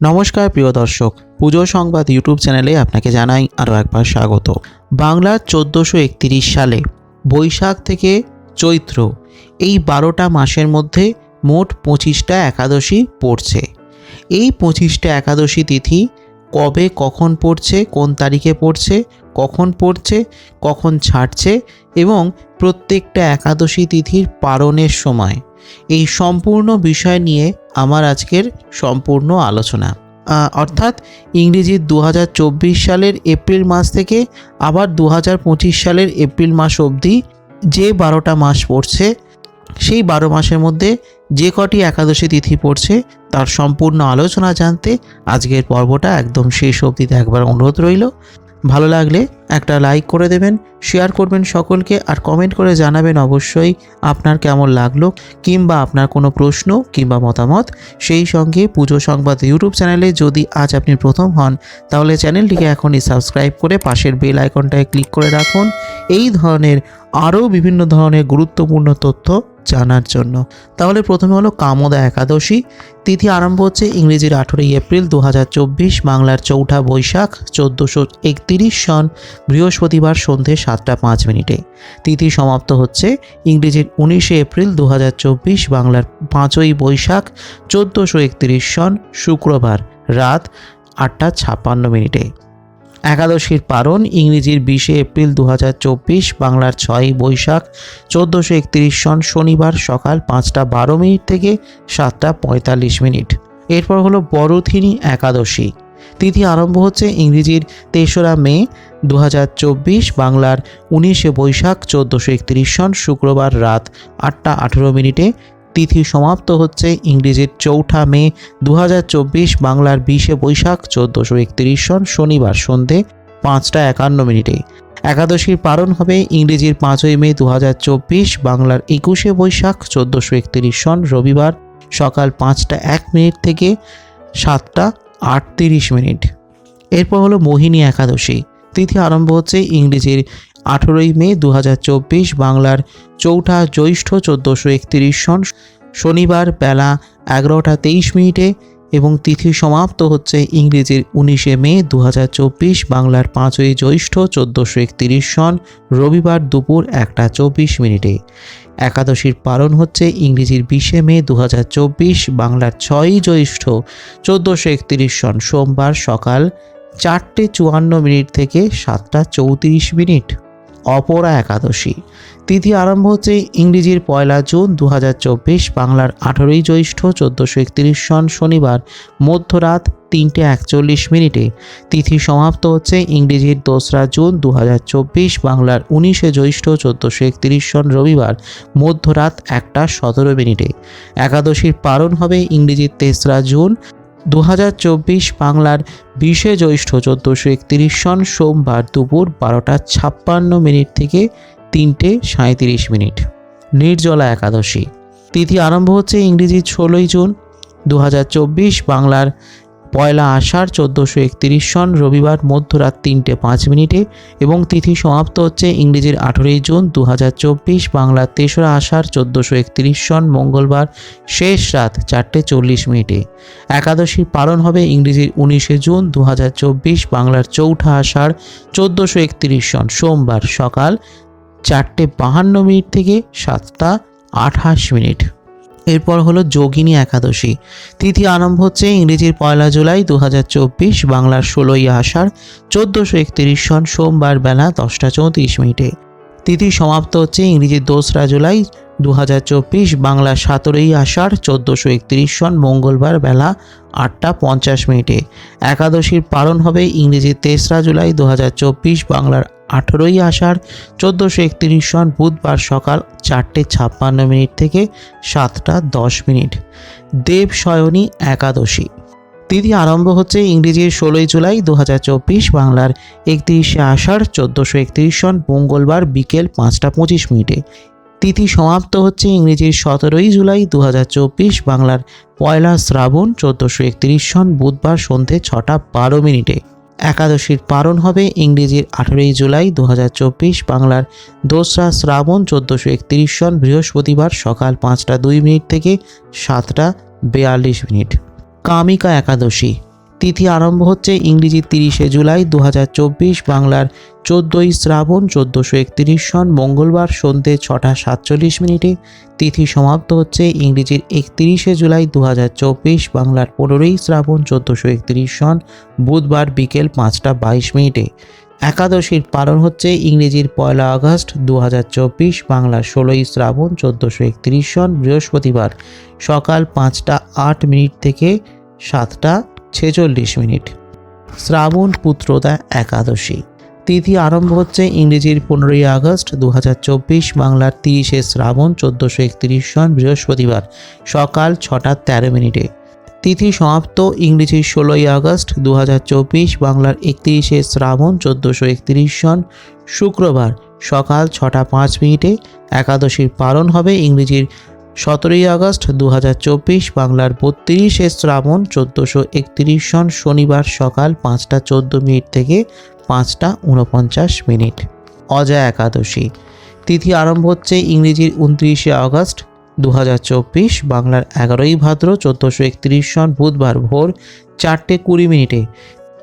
নমস্কার প্রিয় দর্শক, পুজো সংবাদ ইউটিউব চ্যানেলে আপনাকে জানাই আরও একবার স্বাগত। বাংলার 1431 সালে বৈশাখ থেকে চৈত্র এই 12টা মাসের মধ্যে মোট 25টা একাদশী পড়ছে। এই 25টা একাদশী তিথি কবে কখন পড়ছে, কোন তারিখে পড়ছে, কখন ছাড়ছে এবং প্রত্যেকটা একাদশী তিথির পালনের সময়, এই সম্পূর্ণ বিষয় নিয়ে আমার আজকের সম্পূর্ণ আলোচনা। অর্থাৎ ইংরেজির 2024 সালের এপ্রিল মাস থেকে আবার 2025 সালের এপ্রিল মাস অবধি যে 12টা মাস পড়ছে, সেই 12 মাসের মধ্যে যে কটি একাদশী তিথি পড়ছে তার সম্পূর্ণ আলোচনা জানতে আজকের পর্বটা একদম শেষ অবধি একবার অনুরোধ রইল। ভালো লাগলে একটা লাইক করে দেবেন, শেয়ার করবেন সকলকে, আর কমেন্ট করে জানাবেন অবশ্যই আপনার কেমন লাগলো কিংবা আপনার কোনো প্রশ্ন কিংবা মতামত। সেই সঙ্গে পুজো সংবাদ ইউটিউব চ্যানেলে যদি আজ আপনি প্রথম হন তাহলে চ্যানেলটিকে এখনই সাবস্ক্রাইব করে পাশের বেল আইকনটায় ক্লিক করে রাখুন এই ধরনের আরও বিভিন্ন ধরনের গুরুত্বপূর্ণ তথ্য জানার জন্য। তাহলে প্রথমে হলো কামোদা একাদশী। তিথি আরম্ভ হচ্ছে ইংরেজির 18 এপ্রিল 2024, বাংলার 4ঠা বৈশাখ 1431 সন বৃহস্পতিবার সন্ধে 7টা 5 মিনিটে। তিথি সমাপ্ত হচ্ছে ইংরেজির 19 এপ্রিল 2024, বাংলার 5ই বৈশাখ 1431 সন শুক্রবার রাত 8টা 56 মিনিটে। একাদশীর পারণ ইংরেজির 20 এপ্রিল 2024, বাংলার 6ই বৈশাখ 1431 সন শনিবার সকাল 5টা 12 মিনিট থেকে 7টা 45 মিনিট। এরপর হলো বড়থিনী একাদশী। তিথি আরম্ভ হচ্ছে ইংরেজির 3রা মে 2024, বাংলার 19 বৈশাখ 1431 সন শুক্রবার রাত 8টা 18 মিনিটে। তিথি সমাপ্ত হচ্ছে ইংরেজির 4ঠা মে 2024, বাংলার 20 বৈশাখ 1431 সন শনিবার সন্ধে 5টা 51 মিনিটে। একাদশীর পালন হবে ইংরেজির 5ই মে 2024, বাংলার 21 বৈশাখ 1431 সন রবিবার সকাল 5টা 1 মিনিট থেকে 7টা 38 মিনিট। এরপর হলো মোহিনী একাদশী। তিথি আরম্ভ হচ্ছে ইংরেজির 18ই মে 2024, বাংলার 4ঠা জ্যৈষ্ঠ 1431 সন শনিবার বেলা 11টা 23 মিনিটে এবং তিথি সমাপ্ত হচ্ছে ইংরেজির 19 মে 2024, বাংলার 5ই জ্যৈষ্ঠ 1431 সন রবিবার দুপুর 1টা 24 মিনিটে। একাদশীর পালন হচ্ছে ইংরেজির 20 মে 2024, বাংলার 6ই জ্যৈষ্ঠ 1431 সন সোমবার সকাল 4টে 54 মিনিট থেকে 7টা 34 মিনিট। অপরা একাদশী। তিথি আরম্ভ হচ্ছে ইংরেজির 1 জুন 2024, বাংলার 18ই জ্যৈষ্ঠ 1431 সন শনিবার মধ্যরাত 3টে 41 মিনিটে। তিথি সমাপ্ত হচ্ছে ইংরেজির 2রা জুন 2024, বাংলার 19 জ্যৈষ্ঠ 1431 সন রবিবার মধ্যরাত 1টা 17 মিনিটে। একাদশীর পালন হবে ইংরেজির 3রা জুন 2024, বাংলার 20 জ্যৈষ্ঠ 1431 সন সোমবার দুপুর 12টা 56 মিনিট থেকে 3টে 37 মিনিট। নির্জলা একাদশী। তিথি আরম্ভ হচ্ছে ইংরেজি 16ই জুন 2024, বাংলার 1 আষাঢ় 1431 সন রবিবার মধ্যরাত 3টে 5 মিনিটে এবং তিথি সমাপ্ত হচ্ছে ইংরেজির 18ই জুন 2024, বাংলার 3রা আষাঢ় 1431 সন মঙ্গলবার শেষ রাত 4টে 40 মিনিটে। একাদশীর পালন হবে ইংরেজির 19 জুন 2024, বাংলার 4ঠা আষাঢ় 1431 সন সোমবার সকাল 4টে 52 মিনিট থেকে 7টা 28 মিনিট। এরপর হলো যোগিনী একাদশী। তিথি আরম্ভ হচ্ছে ইংরেজির 1 জুলাই 2024, বাংলার 16ই আষাঢ় 1431 সন সোমবার বেলা 10টা 34 মিনিটে। তিথি সমাপ্ত হচ্ছে ইংরেজির 2রা জুলাই 2024, বাংলার 17ই আষাঢ় 1431 সন মঙ্গলবার বেলা 8টা 50 মিনিটে। একাদশীর পালন হবে ইংরেজির 3রা জুলাই 2024, বাংলার 18ই আষাঢ় 1431 সন বুধবার সকাল 4টে 56 মিনিট থেকে 7টা 10 মিনিট। দেবশয়নী একাদশী। তিথি আরম্ভ হচ্ছে ইংরেজির 16ই জুলাই 2024, বাংলার 31 আষাঢ় 1431 সন মঙ্গলবার বিকেল 5টা 25 মিনিটে। তিথি সমাপ্ত হচ্ছে ইংরেজির 17ই জুলাই 2024, বাংলার 1 শ্রাবণ 1431 সন বুধবার সন্ধে 6টা 12 মিনিটে। একাদশীর পালন হবে ইংরেজির 18ই জুলাই 2024, বাংলার 2রা শ্রাবণ 1431 সন বৃহস্পতিবার সকাল 5টা 2 মিনিট থেকে 7টা 42 মিনিট। কামিকা একাদশী। তিথি আরম্ভ হচ্ছে ইংরেজি 30শে জুলাই 2024, বাংলার 14ই শ্রাবণ 1431 সন মঙ্গলবার সন্ধ্যে 6টা 47 মিনিটে। তিথি সমাপ্ত হচ্ছে ইংরেজির 31শে জুলাই 2024, বাংলার 15ই শ্রাবণ 1431 সন বুধবার বিকেল 5টা 22 মিনিটে। একাদশীর পালন হচ্ছে ইংরেজির 1 আগস্ট 2024, বাংলার 16ই শ্রাবণ 1431 সন বৃহস্পতিবার সকাল 5টা 8 মিনিট থেকে 7টা 46 মিনিট। শ্রাবণ পুত্রদা একাদশী। তিথি আরম্ভ হচ্ছে ইংরেজির 15ই আগস্ট 2024, বাংলার 30শে শ্রাবণ 1431 সন বৃহস্পতিবার সকাল 6টা 13 মিনিটে। তিথি সমাপ্ত ইংরেজির 16ই আগস্ট 2024, বাংলার 31শে শ্রাবণ 1431 সন শুক্রবার সকাল 6টা 5 মিনিটে। একাদশীর পালন হবে ইংরেজির 17ই আগস্ট 2024, বাংলার 32শে শ্রাবণ 1431 সন শনিবার সকাল 5টা 14 মিনিট থেকে 5টা 49 মিনিট। অজা একাদশী। তিথি আরম্ভ হচ্ছে ইংরেজির 29শে আগস্ট 2024, বাংলার 11ই ভাদ্র 1431 সন বুধবার ভোর 4টে 20 মিনিটে।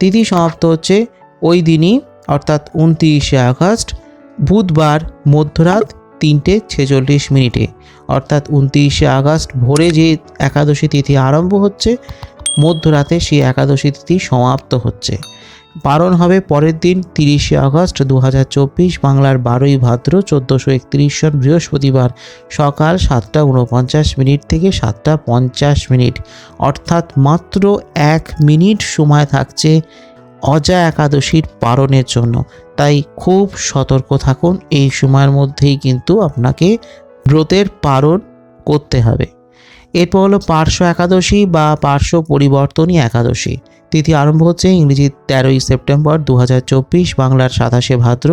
তিথি সমাপ্ত হচ্ছে ওই দিনই অর্থাৎ 29শে আগস্ট বুধবার মধ্যরাত 3টে 46 মিনিটে। অর্থাৎ 29শে আগস্ট ভোরে যে একাদশী তিথি আরম্ভ হচ্ছে মধ্যরাতে সেই একাদশী তিথি সমাপ্ত হচ্ছে। পালন হবে পরের দিন 30শে আগস্ট 2024, বাংলার 12ই ভাদ্র 1431 সন বৃহস্পতিবার সকাল 7টা 49 মিনিট থেকে 7টা 50 মিনিট। অর্থাৎ মাত্র 1 মিনিট সময় থাকছে অজা একাদশীর পালনের জন্য। তাই খুব সতর্ক থাকুন, এই সময়ের মধ্যেই কিন্তু আপনাকে ব্রতের পালন করতে হবে। এরপর হলো পার্শ্ব একাদশী বা পার্শ্ব পরিবর্তনী একাদশী। তিথি আরম্ভ হচ্ছে ইংরেজি 13ই সেপ্টেম্বর 2024, বাংলার 27শে ভাদ্র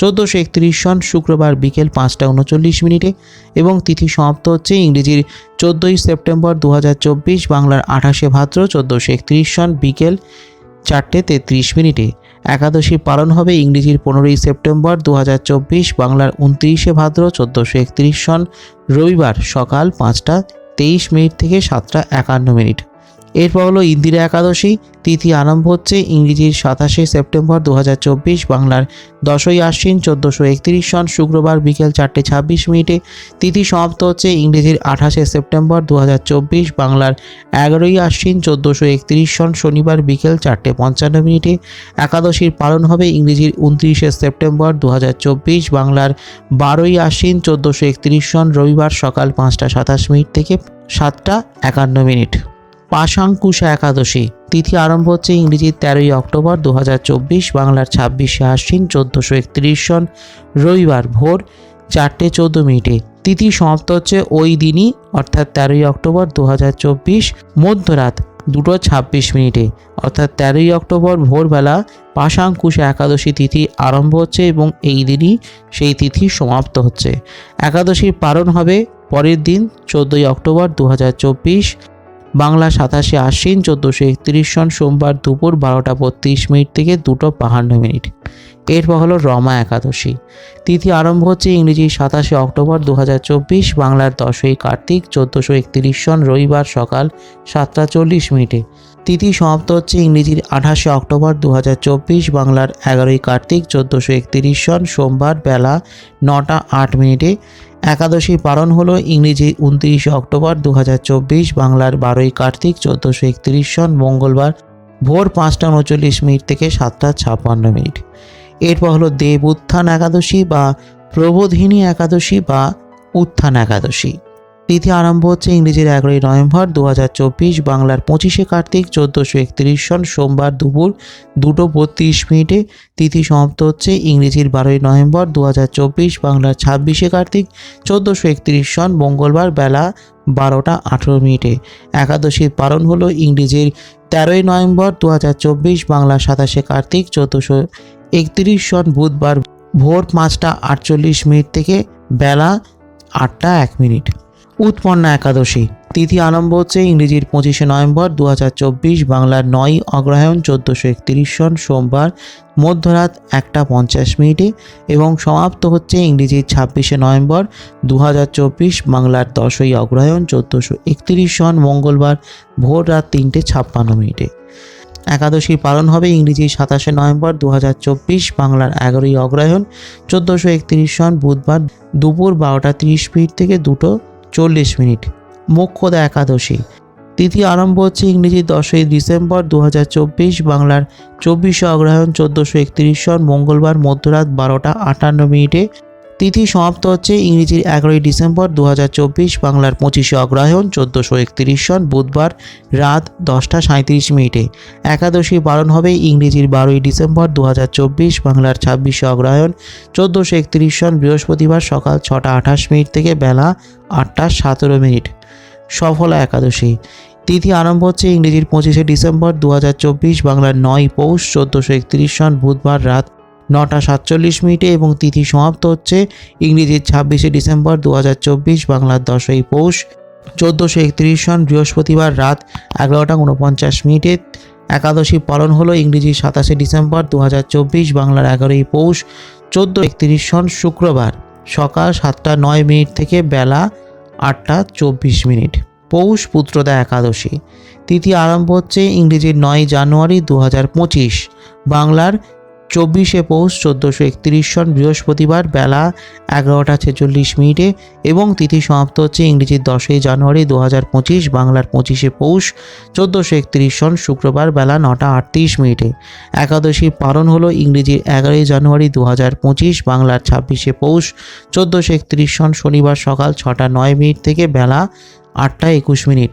1431 সন শুক্রবার বিকেল 5টা 39 মিনিটে এবং তিথি সমাপ্ত হচ্ছে ইংরেজির 14ই সেপ্টেম্বর 2024, বাংলার 28শে ভাদ্র 1431 সন বিকেল 4টে 33 মিনিটে। একাদশী পালন হবে ইংরেজির 15ই সেপ্টেম্বর 2024, বাংলার 29শে ভাদ্র 1431 সন রবিবার সকাল 5টা 23 মিনিট থেকে 7টা 51 মিনিট। এরপর হলো ইন্দিরা একাদশী। তিথি আরম্ভ হচ্ছে ইংরেজির 27শে সেপ্টেম্বর 2024, বাংলার 10ই আশ্বিন 1431 সন শুক্রবার বিকেল 4টে 26 মিনিটে। তিথি সমাপ্ত হচ্ছে ইংরেজির 28শে সেপ্টেম্বর 2024, বাংলার 11ই আশ্বিন 1431 সন শনিবার বিকেল 4টে 55 মিনিটে। একাদশীর পালন হবে ইংরেজির 29শে সেপ্টেম্বর 2024, বাংলার 12ই আশ্বিন 1431 সন রবিবার সকাল 5টা 27 মিনিট থেকে 7টা 51 মিনিট। পাশাঙ্কুশা একাদশী। তিথি আরম্ভ হচ্ছে ইংরেজির 13ই অক্টোবর 2024, বাংলার 26শে আশ্বিন 1431 সন রবিবার ভোর 4টে 14 মিনিটে। তিথি সমাপ্ত হচ্ছে ওই দিনই অর্থাৎ 13ই অক্টোবর 2024 মধ্যরাত 2টো 26 মিনিটে। অর্থাৎ 13ই অক্টোবর ভোরবেলা পাশাঙ্কুশা একাদশী তিথি আরম্ভ হচ্ছে এবং এই দিনই সেই তিথি সমাপ্ত হচ্ছে। একাদশীর পালন হবে পরের দিন 14ই অক্টোবর 2024, বাংলা 27শে আশ্বিন 1431 সন সোমবার দুপুর 12টা 32 মিনিট থেকে 2টো 52 মিনিট। এরপর হলো রমা একাদশী। তিথি আরম্ভ হচ্ছে ইংরেজি 27শে অক্টোবর 2024, বাংলার 10ই কার্তিক 1431 সন রবিবার সকাল 7টা 40 মিনিটে। তিথি সমাপ্ত হচ্ছে ইংরেজির 28শে অক্টোবর 2024, বাংলার 11ই কার্তিক 1431 সন সোমবার বেলা 9টা 8 মিনিটে। একাদশী পালন হলো ইংরেজি 29শে অক্টোবর 2024, বাংলার 12ই কার্তিক 1431 সন মঙ্গলবার ভোর 5টা 39 মিনিট থেকে 7টা 56 মিনিট। এরপর হলো দেব উত্থান একাদশী বা প্রবোধিনী একাদশী বা উত্থান একাদশী। তিথি আরম্ভ হচ্ছে ইংরেজির 11ই নভেম্বর 2024, বাংলার 25শে কার্তিক 1431 সন সোমবার দুপুর 2টো 32 মিনিটে। তিথি সমাপ্ত হচ্ছে ইংরেজির 12ই নভেম্বর 2024, বাংলার 26শে কার্তিক 1431 সন মঙ্গলবার বেলা 12টা 18 মিনিটে। একাদশীর পালন হলো ইংরেজির 13ই নভেম্বর 2024, বাংলার 27শে কার্তিক 1431 সন বুধবার ভোর 5টা 48 মিনিট থেকে বেলা 8টা 1 মিনিট। উৎপন্না একাদশী। তিথি আরম্ভ হচ্ছে ইংরেজির 25শে নভেম্বর 2024, বাংলার 9ই অগ্রহায়ণ 1431 সন সোমবার মধ্যরাত 1টা 50 মিনিটে এবং সমাপ্ত হচ্ছে ইংরেজির 26শে নভেম্বর 2024, বাংলার 10ই অগ্রহায়ণ 1431 সন মঙ্গলবার ভোর রাত 3টে 56 মিনিটে। একাদশী পালন হবে ইংরেজি 27শে নভেম্বর 2024, বাংলার 11ই অগ্রহায়ণ 1431 সন বুধবার দুপুর 12:30 থেকে 2:40। মোক্ষদা একাদশী তিথি আরম্ভ হচ্ছে ইংরেজি 10ই ডিসেম্বর 2024, বাংলার 24শে অগ্রহায়ণ 1431 সন মঙ্গলবার মধ্যরাত 12:58। তিথি সমাপ্ত হচ্ছে ইংরেজির 11ই ডিসেম্বর 2024, বাংলার 25শে অগ্রহায়ণ 1431 সন বুধবার রাত 10:37। একাদশী পালন হবে ইংরেজির 12ই ডিসেম্বর 2024, বাংলার 26শে অগ্রহায়ণ 1431 সন বৃহস্পতিবার সকাল 6:28 থেকে বেলা 8:17। সফলা একাদশী তিথি আরম্ভ হচ্ছে ইংরেজির 25শে ডিসেম্বর 2024, বাংলার 9ই পৌষ 1431 সন বুধবার রাত 9:47 এবং তিথি সমাপ্ত হচ্ছে ইংরেজির 26শে ডিসেম্বর 2024, বাংলার 10ই পৌষ 1431 সন বৃহস্পতিবার রাত 11:49। একাদশী পালন হলো ইংরেজি 27শে ডিসেম্বর 2024, বাংলার 11ই পৌষ 1431 সন শুক্রবার সকাল 7:09 থেকে বেলা 8:24। পৌষ পুত্রদা একাদশী তিথি আরম্ভ হচ্ছে ইংরেজির 9ই জানুয়ারি 2025, বাংলার 24শে পৌষ 1431 সন বৃহস্পতিবার বেলা 11:46 এবং তিথি সমাপ্ত হচ্ছে ইংরেজির 10ই জানুয়ারি 2025, বাংলার 25শে পৌষ 1431 সন শুক্রবার বেলা 9:38। একাদশী পালন হলো ইংরেজির 11ই জানুয়ারি 2025, বাংলার 26শে পৌষ 1431 সন শনিবার সকাল 6:09 থেকে বেলা 8:21।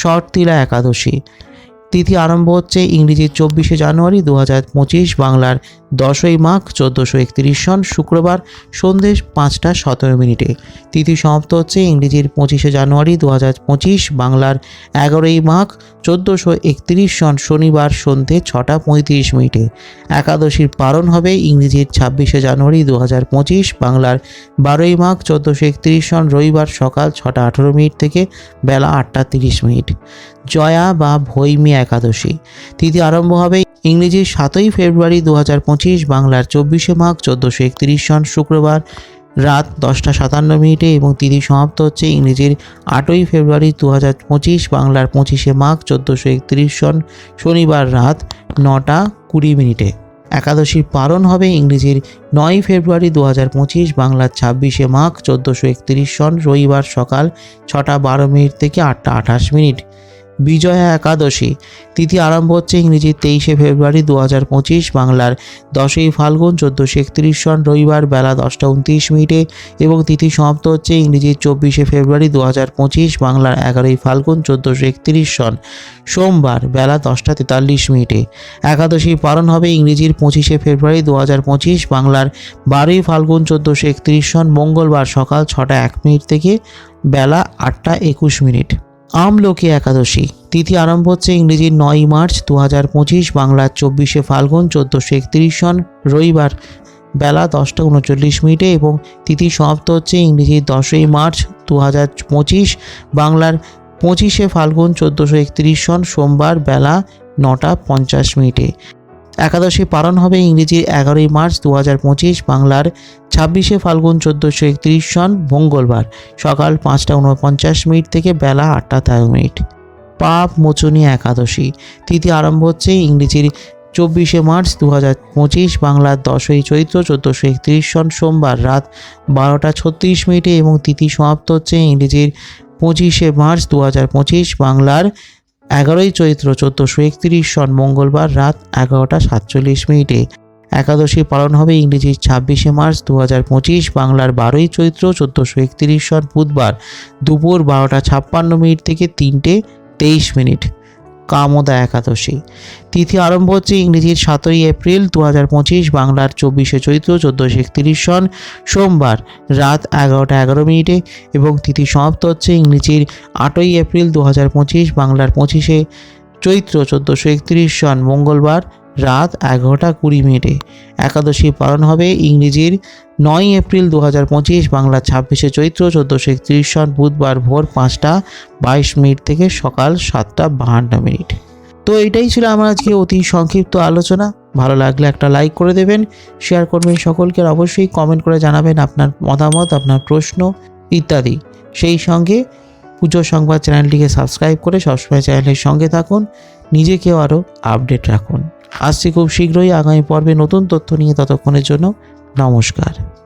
শর্তিলা একাদশী তিথি আরম্ভ হচ্ছে ইংরেজির 24শে জানুয়ারি 2025, বাংলার 10ই মাঘ 1431 সন শুক্রবার সন্ধ্যে 5:17। তিথি সমাপ্ত হচ্ছে ইংরেজির 25শে জানুয়ারি 2025, বাংলার 11ই মাঘ 1431 সন শনিবার সন্ধ্যে 6:35। একাদশীর পালন হবে ইংরেজির 26শে জানুয়ারি 2025, বাংলার 12ই মাঘ 1431 সন রবিবার সকাল 6:18 থেকে বেলা 8:30। জয়া বা ভৈমী একাদশী তিথি আরম্ভ হবে ইংরেজির 7ই ফেব্রুয়ারি 2025, বাংলার 24শে মাঘ 1431 সন শুক্রবার রাত 10:57 এবং তিথি সমাপ্ত হচ্ছে ইংরেজির 8ই ফেব্রুয়ারি 2025, বাংলার 25শে মাঘ 1431 সন শনিবার রাত 9:20। একাদশীর পালন হবে ইংরেজির 9ই ফেব্রুয়ারি 2025, বাংলার 26শে মাঘ 1431 সন রবিবার সকাল 6:12 থেকে 8:28। বিজয়া একাদশী তিথি আরম্ভ হচ্ছে ইংরেজির 23শে ফেব্রুয়ারি 2025, বাংলার 10ই ফাল্গুন 1431 সন রবিবার বেলা 10:29 এবং তিথি সমাপ্ত হচ্ছে ইংরেজির 24শে ফেব্রুয়ারি 2025, বাংলার 11ই ফাল্গুন 1431 সন সোমবার বেলা 10:43। একাদশী পালন হবে ইংরেজির 25শে ফেব্রুয়ারি 2025, বাংলার 12ই ফাল্গুন 1431 সন মঙ্গলবার সকাল 6:01 থেকে বেলা 8:21। আমলকি একাদশী তিথি আরম্ভ হচ্ছে ইংরেজির 9ই মার্চ 2025, বাংলার 24শে ফাল্গুন 1431 সন রবিবার বেলা 10:39 এবং তিথি সমাপ্ত হচ্ছে ইংরেজির 10ই মার্চ 2025, বাংলার 25শে ফাল্গুন 1431 সন সোমবার বেলা 9:50। একাদশী পালন হবে ইংরেজির 11ই মার্চ 2025, বাংলার 26শে ফাল্গুন 1431 সন মঙ্গলবার সকাল 5:49 থেকে বেলা 8:13। পাপ মোচনী একাদশী তিথি আরম্ভ হচ্ছে ইংরেজির 24শে মার্চ 2025, বাংলার 10ই চৈত্র 1431 সন সোমবার রাত 12:36 এবং তিথি সমাপ্ত হচ্ছে ইংরেজির 25শে মার্চ 2025, বাংলার 11ই চৈত্র 1431 সন মঙ্গলবার রাত 11:47। একাদশী পালন হবে ইংরেজির 26শে মার্চ 2025, বাংলার 12ই চৈত্র 1431 সন বুধবার দুপুর 12:56 থেকে 3:23। কামদা একাদশী তিথি আরম্ভ হচ্ছে ইংরেজির 7ই এপ্রিল 2025, বাংলার 24শে চৈত্র 1431 সন সোমবার রাত 11:11 এবং তিথি সমাপ্ত হচ্ছে ইংরেজির 8ই এপ্রিল 2025, বাংলার 25শে চৈত্র 1431 সন মঙ্গলবার রাত 11:20। একাদশী পালন হবে ইংরেজির 9ই এপ্রিল 2025, বাংলার 26শে চৈত্র 1431 সন বুধবার ভোর 5:22 থেকে সকাল 7:52। তো এটাই ছিল আমার আজকে অতি সংক্ষিপ্ত আলোচনা। ভালো লাগলে একটা লাইক করে দেবেন, শেয়ার করবেন সকলকে, আর অবশ্যই কমেন্ট করে জানাবেন আপনার মতামত, আপনার প্রশ্ন ইত্যাদি। সেই সঙ্গে পুজো সংবাদ চ্যানেলটিকে সাবস্ক্রাইব করে সবসময় চ্যানেলের সঙ্গে থাকুন, নিজেকেও আরও আপডেট রাখুন। আসছি খুব শীঘ্রই আগামী পর্বে নতুন তথ্য নিয়ে, ততক্ষণের জন্য নমস্কার।